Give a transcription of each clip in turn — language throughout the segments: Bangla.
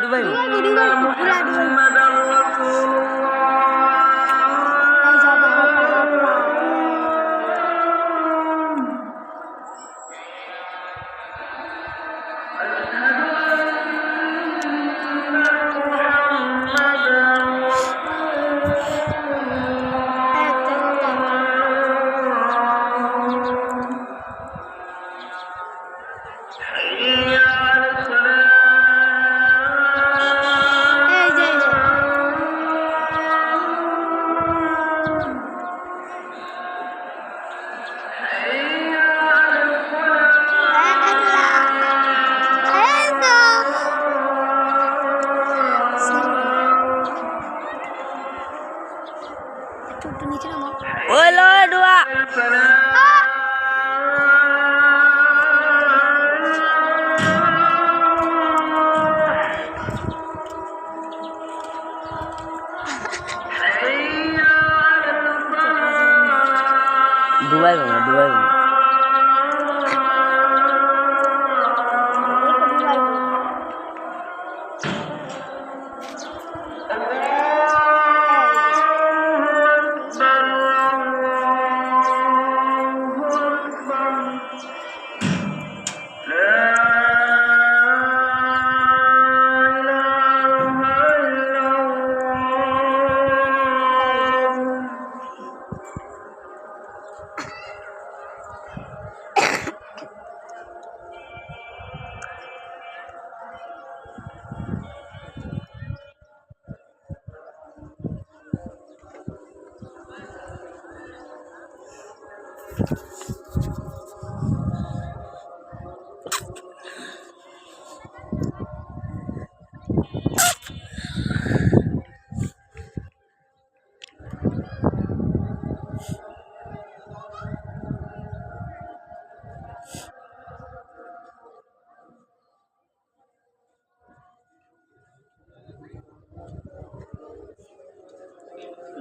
ডুবাইব পুরা এই যাও ওই লয় ডুয়া ডুবাইব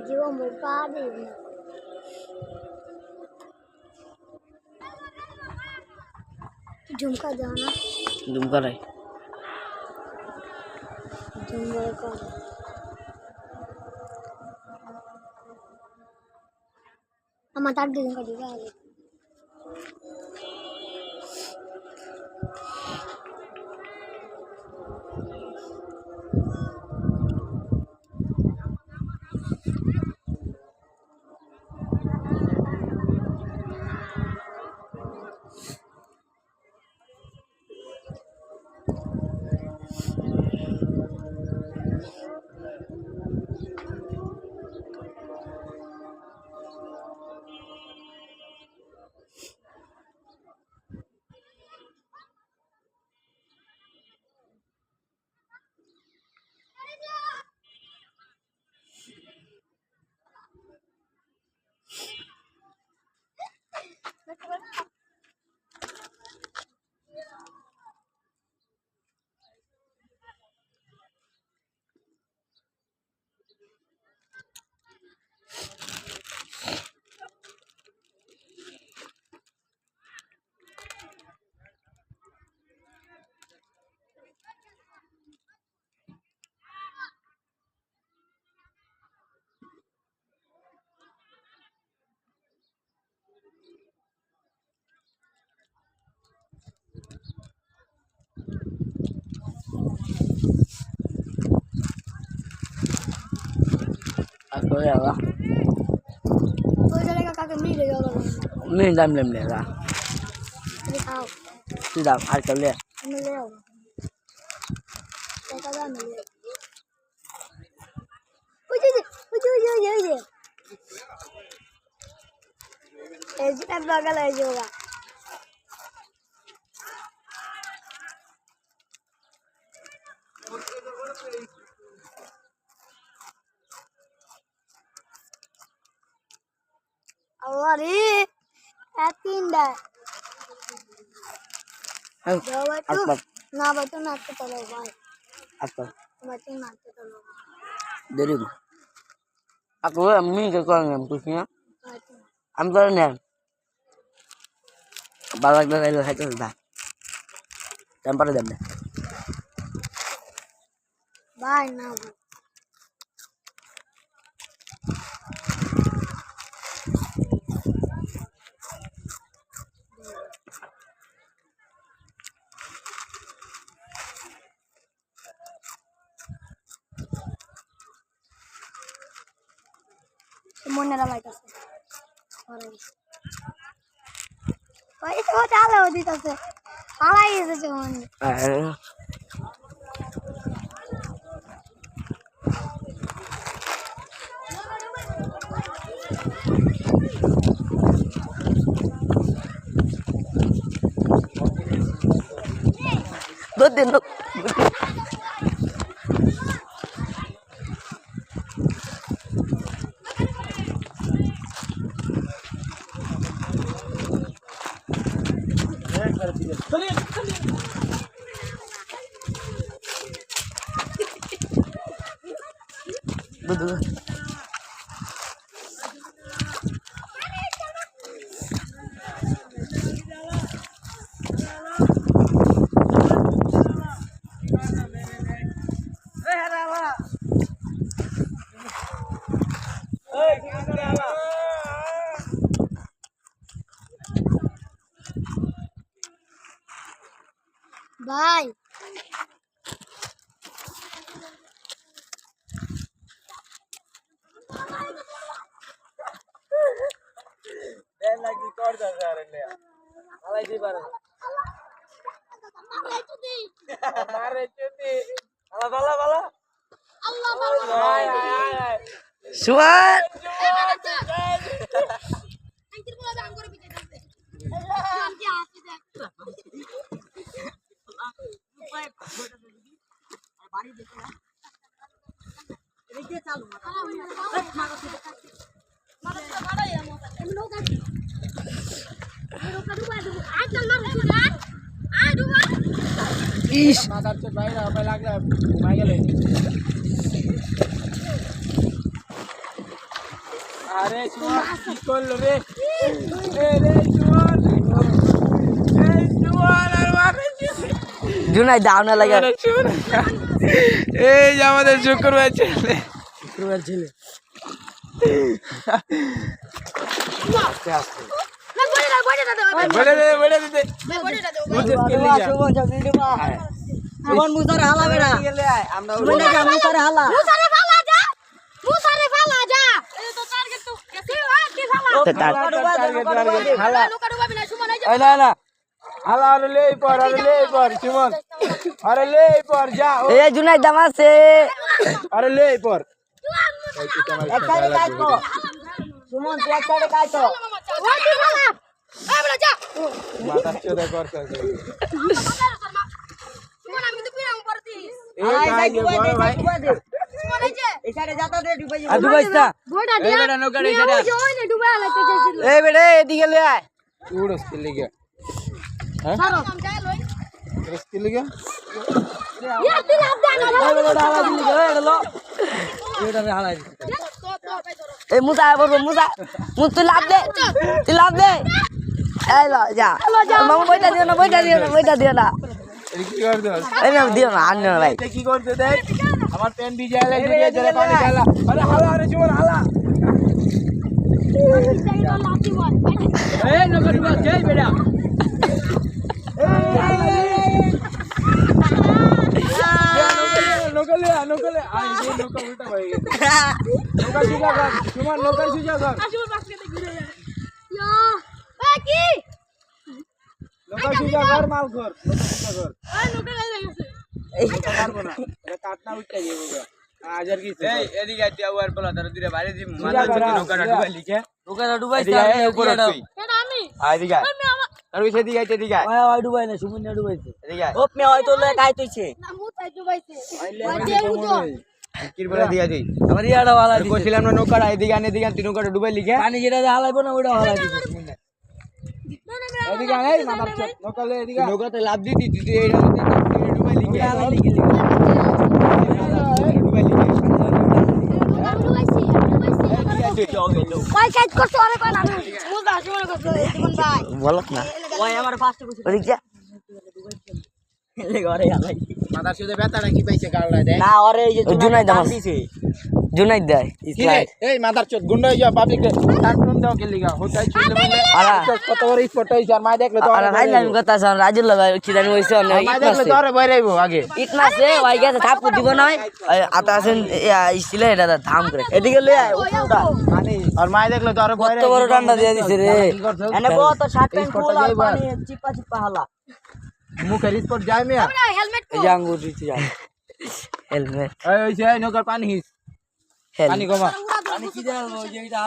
जीवन में पानी झुमका जाना झुमका रे झुमका हम ताक दे झुमका दिखा Aku ya lah. Ôi ra đây các cái mi rồi rồi. Mình làm lẹ ra. Đi ao. Đi đạp ai cái lẹ. Mi leo. Đây các bạn mi leo. Ôi trời. এই যে বাগাল এই যে ওরা আরে এতিনডা apa না বাতো না তো চলো ভাই apa বাতো না তো চলো dari aku mie ke kau yang pusingnya ambil nih balak dari itu dah tempar dah ভাই না মনেরা লাইতাছে ভাই তো চালে দিতাছে হালাই এসেছে মনে দুধ দিন ভাই সুয়ার ইস আরে সুমন কি করলো রে রে সুমন এই সুমন আর মারে জুনাই দাও না লাগে এই যে আমাদের শুক্রবার ছেলে বলে দে সুমন মুসারে হালা বেড়া আমরা মুসারে হালা হালা আরে লে পর সুমন আরে লে পর যা এ জুনাই দাম আছে আরে লে পর সুমন তুই এক সাইডে কাইতো মাথা চোদা করতে এই সাইডে যাতা দে ডুবাই আর ডুবাইছা এই বেটা নৌকা এই সাইডে এই বেড়ে এদিকে লে আয় উড়স কে লিগে হ্যাঁ উড়স কে লিগে এই মুসা বলবো মুসা তুই লাভ দে এই লো যা মামু বইটা দিও না কি করতে এই না দিও না আন্য ভাই কি করতে দেখ আমার পেন ভিজে গেলে ডুবে চলে পানি খেলা আরে হালা আরে সুমন হালা এই নৌকা ডুবা যাই বেটা নৌকা লে আই যে নৌকা উল্টা হয়ে গেছে নৌকা সুজা কর সুমন নৌকা সুজা কর নৌকা সুজা কর মাল কর এই পারবো না এটা কাটনা উঠতে যাবে আজার কি এই এদিকে আইতে আবার বলা ধরে দিরে বাইরে দি মাথা চুকি নৌকাটা ডুবাই লিখে নৌকাটা ডুবাইছে এই উপর তুই কেন আমি এদিকে আর ওই সেদিকে আইতে এদিকে ওই ডুবাই না সুমন না ডুবাইছে এদিকে ওপ মে হয়তো লে কাই তুইছে না মুতাই ডুবাইছে কি বলে দিয়া দেই আমার ইয়াটা ভালো দিছে কইছিলাম না নৌকাটা এদিকে আনে এদিকে তুই নৌকাটা ডুবাই লিখে পানি যেটা হালাইবো না ওইটা হালাই দিছে সুমন এদিকে আয় মাথার চোদ নৌকা লে এদিকে নৌকাতে লাভ দিতি তুই এইটা ডুবাই লিখে হালাই লিখে ডুবাই লিখে ভাই কাজ করছো আরে কোন আমি মুদা শুনে করছো জীবন ভাই বলক না ওই আমার ফাস্ট কইছে ওদিক যা মাথার সাথে ব্যথাটা কি পাইছে গালটা দেখ না ওরে এই যে জুনাইদ টান আমার দিছে জুনাইদ দেয় কি রে এই মাথার চোদ গুন্ডা হয়ে যাও পাবলিক টান দাও কে লিগা হোতাই ছিল মানে আরা কত বড় স্পট হইছে আর মা দেখলে তো আরে ভাই আমি কথা শুন রাজুল ভাই কি জানি হইছে না মা দেখলে তো আরে বাইরে আইবো আগে ইতনা সে ভাই গেছে থাপ দিব না আতা আছেন স্টিলে এটা ধাম করে এদিকে লই আয় উপরটা আর মা দেখলে তো আরে বাইরে কত বড় ডান্ডা দিয়ে দিছে রে এনে বো তো শার্ট প্যান্ট খুল আর পানি চিপা চিপা হালা মুখের স্পট যায় মিয়া হেলমেট এই যে আঙ্গুর দিতে যায় হেলমেট এই হইছে নগর পানি হিস পানি কমা আমি কি জানো ওই যে এটা